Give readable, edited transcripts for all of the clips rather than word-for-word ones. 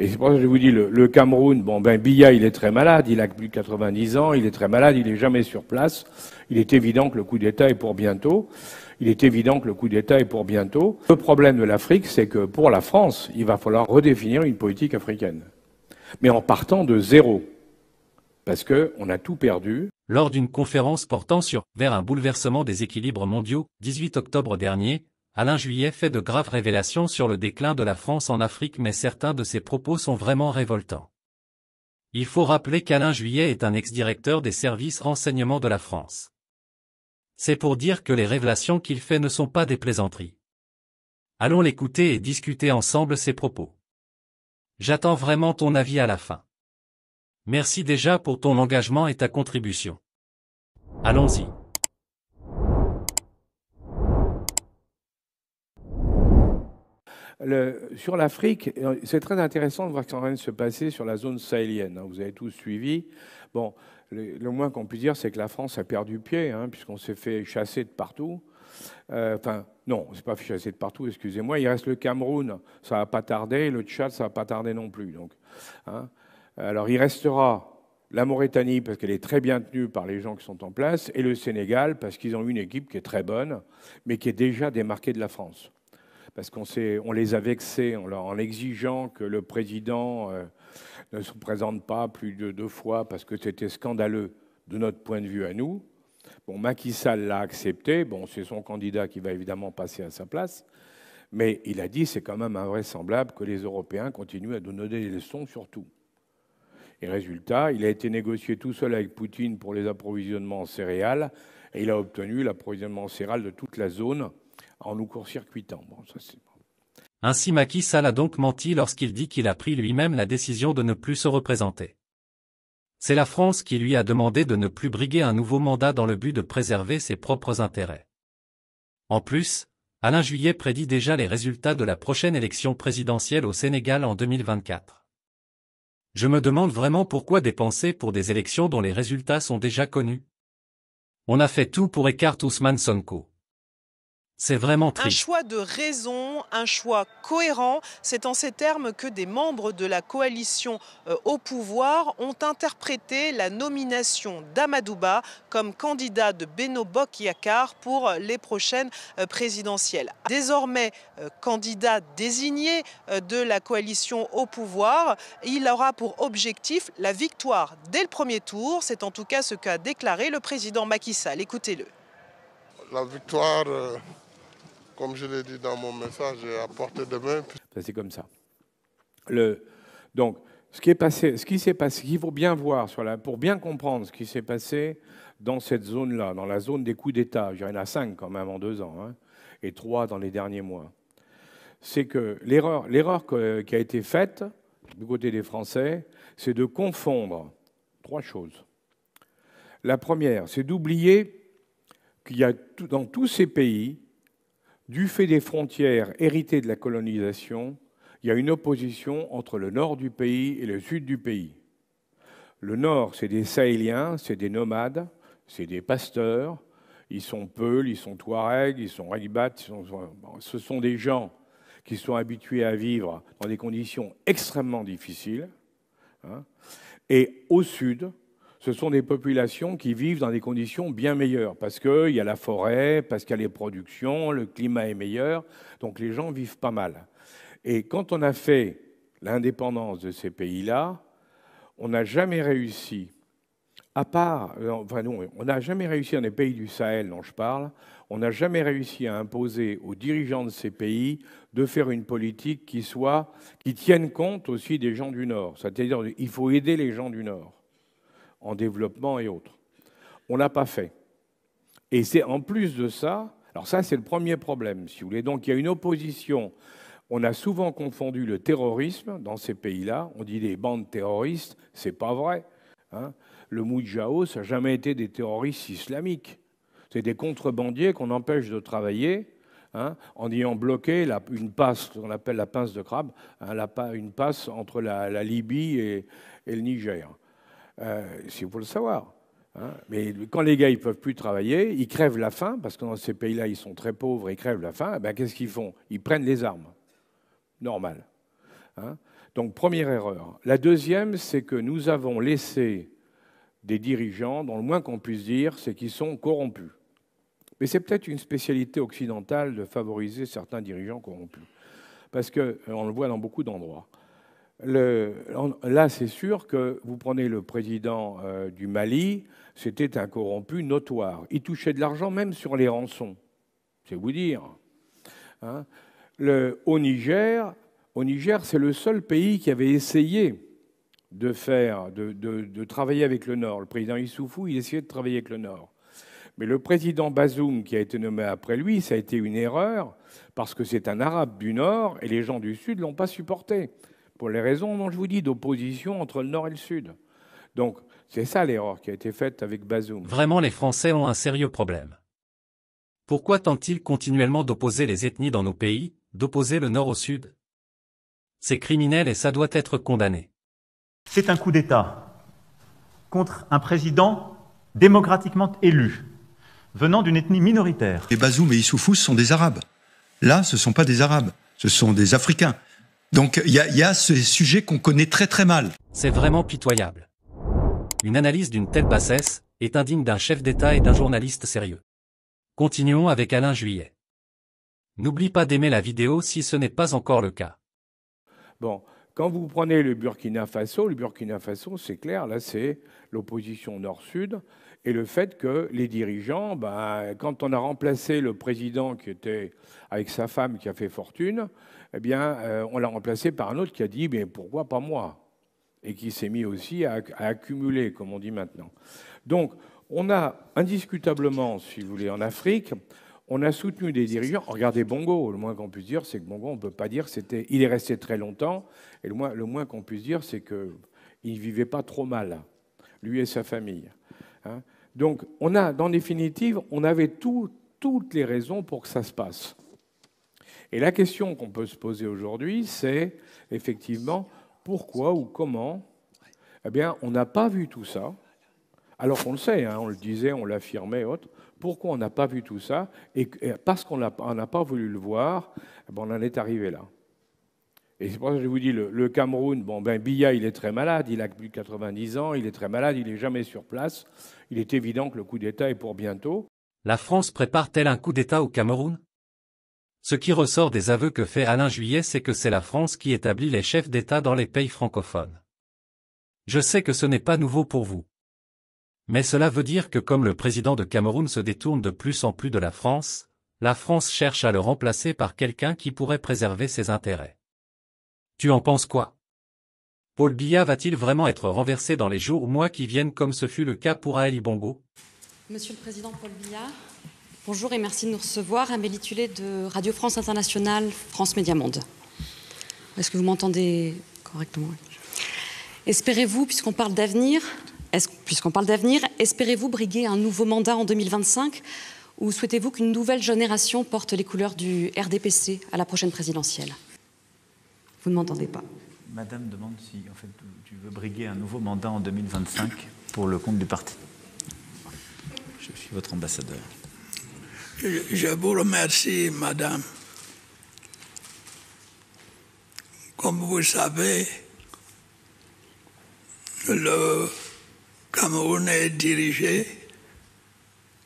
Et c'est pour ça que je vous dis, le Cameroun, bon, ben, Biya, il est très malade, il a plus de 90 ans, il est très malade, il n'est jamais sur place. Il est évident que le coup d'État est pour bientôt. Il est évident que le coup d'État est pour bientôt. Le problème de l'Afrique, c'est que pour la France, il va falloir redéfinir une politique africaine. Mais en partant de zéro. Parce qu'on a tout perdu. Lors d'une conférence portant vers un bouleversement des équilibres mondiaux, 18 octobre dernier, Alain Juillet fait de graves révélations sur le déclin de la France en Afrique, mais certains de ses propos sont vraiment révoltants. Il faut rappeler qu'Alain Juillet est un ex-directeur des services renseignements de la France. C'est pour dire que les révélations qu'il fait ne sont pas des plaisanteries. Allons l'écouter et discuter ensemble ses propos. J'attends vraiment ton avis à la fin. Merci déjà pour ton engagement et ta contribution. Allons-y. Sur l'Afrique, c'est très intéressant de voir ce qui est en train de se passer sur la zone sahélienne. Vous avez tous suivi. Bon, le moins qu'on puisse dire, c'est que la France a perdu pied, puisqu'on s'est fait chasser de partout. Enfin, non, on ne s'est pas fait chasser de partout, excusez-moi. Il reste le Cameroun, ça ne va pas tarder. Le Tchad, ça ne va pas tarder non plus. Donc, alors, il restera la Mauritanie, parce qu'elle est très bien tenue par les gens qui sont en place, et le Sénégal, parce qu'ils ont une équipe qui est très bonne, mais qui est déjà démarquée de la France. Parce qu'on les a vexés en exigeant que le président ne se présente pas plus de 2 fois, parce que c'était scandaleux de notre point de vue à nous. Bon, Macky Sall l'a accepté. Bon, c'est son candidat qui va évidemment passer à sa place. Mais il a dit c'est quand même invraisemblable que les Européens continuent à nous donner des leçons sur tout. Et résultat, il a été négocié tout seul avec Poutine pour les approvisionnements en céréales, et il a obtenu l'approvisionnement en céréales de toute la zone en nous court-circuitant. Bon, ça, c'est... Ainsi Macky Sall a donc menti lorsqu'il dit qu'il a pris lui-même la décision de ne plus se représenter. C'est la France qui lui a demandé de ne plus briguer un nouveau mandat dans le but de préserver ses propres intérêts. En plus, Alain Juillet prédit déjà les résultats de la prochaine élection présidentielle au Sénégal en 2024. Je me demande vraiment pourquoi dépenser pour des élections dont les résultats sont déjà connus. On a fait tout pour écarter Ousmane Sonko. C'est vraiment triste. Un choix de raison, un choix cohérent. C'est en ces termes que des membres de la coalition au pouvoir ont interprété la nomination d'Amadouba comme candidat de Benno Bokk Yakaar pour les prochaines présidentielles. Désormais candidat désigné de la coalition au pouvoir, il aura pour objectif la victoire dès le premier tour. C'est en tout cas ce qu'a déclaré le président Macky Sall. Écoutez-le. La victoire... Comme je l'ai dit dans mon message, à portée de main. C'est comme ça. Donc, ce qui s'est passé, il faut bien voir, pour bien comprendre ce qui s'est passé dans cette zone-là, dans la zone des coups d'État, il y en a 5 quand même en 2 ans, et 3 dans les derniers mois, c'est que l'erreur qui a été faite du côté des Français, c'est de confondre 3 choses. La première, c'est d'oublier qu'il y a dans tous ces pays, du fait des frontières héritées de la colonisation, il y a une opposition entre le nord du pays et le sud du pays. Le nord, c'est des Sahéliens, c'est des nomades, c'est des pasteurs, ils sont Peuls, ils sont Touaregs, ils sont Ralibat, ce sont des gens qui sont habitués à vivre dans des conditions extrêmement difficiles. Et au sud, ce sont des populations qui vivent dans des conditions bien meilleures, parce qu'il y a la forêt, parce qu'il y a les productions, le climat est meilleur, donc les gens vivent pas mal. Et quand on a fait l'indépendance de ces pays-là, on n'a jamais réussi, on n'a jamais réussi dans les pays du Sahel dont je parle, on n'a jamais réussi à imposer aux dirigeants de ces pays de faire une politique qui tienne compte aussi des gens du Nord. C'est-à-dire qu'il faut aider les gens du Nord en développement et autres. On ne l'a pas fait. Et c'est en plus de ça, alors ça c'est le premier problème, si vous voulez. Donc il y a une opposition. On a souvent confondu le terrorisme dans ces pays-là. On dit des bandes terroristes, c'est pas vrai. Le Moudjahou, ça n'a jamais été des terroristes islamiques. C'est des contrebandiers qu'on empêche de travailler en ayant bloqué une passe, qu'on appelle la pince de crabe, une passe entre la Libye et le Niger. Il faut le savoir. Mais quand les gars ne peuvent plus travailler, ils crèvent la faim, parce que dans ces pays-là, ils sont très pauvres, ils crèvent la faim, qu'est-ce qu'ils font? Ils prennent les armes. Normal. Donc, première erreur. La deuxième, c'est que nous avons laissé des dirigeants, dont le moins qu'on puisse dire, c'est qu'ils sont corrompus. Mais c'est peut-être une spécialité occidentale de favoriser certains dirigeants corrompus. Parce qu'on le voit dans beaucoup d'endroits. Là, c'est sûr que vous prenez le président du Mali, c'était un corrompu notoire. Il touchait de l'argent même sur les rançons. C'est vous dire. Hein. Au Niger, c'est le seul pays qui avait essayé de travailler avec le Nord. Le président Issoufou, il essayait de travailler avec le Nord. Mais le président Bazoum, qui a été nommé après lui, ça a été une erreur, parce que c'est un arabe du Nord, et les gens du Sud ne l'ont pas supporté, pour les raisons dont je vous dis, d'opposition entre le Nord et le Sud. Donc, c'est ça l'erreur qui a été faite avec Bazoum. Vraiment, les Français ont un sérieux problème. Pourquoi tentent-ils continuellement d'opposer les ethnies dans nos pays, d'opposer le Nord au Sud? C'est criminel et ça doit être condamné. C'est un coup d'État contre un président démocratiquement élu, venant d'une ethnie minoritaire. Les Bazoum et Issoufou sont des Arabes. Là, ce ne sont pas des Arabes, ce sont des Africains. Donc il y a ce sujet qu'on connaît très très mal. C'est vraiment pitoyable. Une analyse d'une telle bassesse est indigne d'un chef d'État et d'un journaliste sérieux. Continuons avec Alain Juillet. N'oublie pas d'aimer la vidéo si ce n'est pas encore le cas. Bon, quand vous prenez le Burkina Faso, c'est clair, là c'est l'opposition Nord-Sud, et le fait que les dirigeants, quand on a remplacé le président qui était avec sa femme qui a fait fortune, eh bien, on l'a remplacé par un autre qui a dit « mais pourquoi pas moi ?» et qui s'est mis aussi à accumuler, comme on dit maintenant. Donc, on a indiscutablement, si vous voulez, en Afrique, on a soutenu des dirigeants. Regardez Bongo, le moins qu'on puisse dire, c'est que Bongo, on ne peut pas dire c'était. Il est resté très longtemps, et le moins qu'on puisse dire, c'est qu'il ne vivait pas trop mal, lui et sa famille. Hein. Donc, dans définitive, on avait toutes les raisons pour que ça se passe. Et la question qu'on peut se poser aujourd'hui, c'est effectivement pourquoi ou comment. Eh bien, on n'a pas vu tout ça, alors qu'on le sait, hein, on le disait, on l'affirmait, autres. Pourquoi on n'a pas vu tout ça? Et parce qu'on n'a pas voulu le voir, on en est arrivé là. Et c'est pour ça que je vous dis, le Cameroun, Biya, il est très malade, il a plus de 90 ans, il est très malade, il n'est jamais sur place. Il est évident que le coup d'État est pour bientôt. La France prépare-t-elle un coup d'État au Cameroun? Ce qui ressort des aveux que fait Alain Juillet, c'est que c'est la France qui établit les chefs d'État dans les pays francophones. Je sais que ce n'est pas nouveau pour vous. Mais cela veut dire que comme le président de Cameroun se détourne de plus en plus de la France cherche à le remplacer par quelqu'un qui pourrait préserver ses intérêts. Tu en penses quoi? Paul Biya va-t-il vraiment être renversé dans les jours ou mois qui viennent comme ce fut le cas pour Ali Bongo? Monsieur le Président Paul Biya, bonjour et merci de nous recevoir. Amélie Tullet de Radio France Internationale, France Média Monde. Est-ce que vous m'entendez correctement? Espérez-vous, puisqu'on parle d'avenir, espérez-vous briguer un nouveau mandat en 2025 ou souhaitez-vous qu'une nouvelle génération porte les couleurs du RDPC à la prochaine présidentielle? Vous ne m'entendez pas. Madame demande si en fait, tu veux briguer un nouveau mandat en 2025 pour le compte du parti. Je suis votre ambassadeur. Je vous remercie, madame. Comme vous savez, le Cameroun est dirigé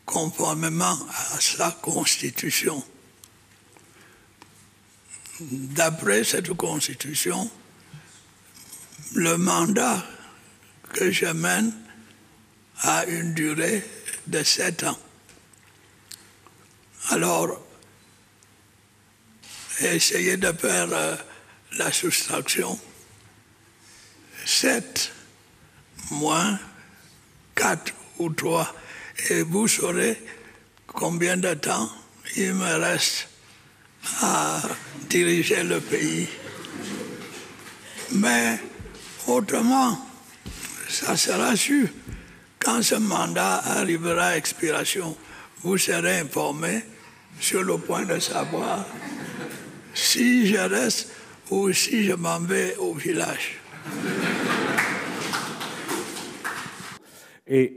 conformément à sa constitution. D'après cette constitution, le mandat que je mène a une durée de 7 ans. Alors, essayez de faire la soustraction. 7 moins 4 ou 3, et vous saurez combien de temps il me reste à diriger le pays. Mais autrement, ça sera sûr. Quand ce mandat arrivera à expiration, vous serez informés sur le point de savoir si je reste ou si je m'en vais au village. Et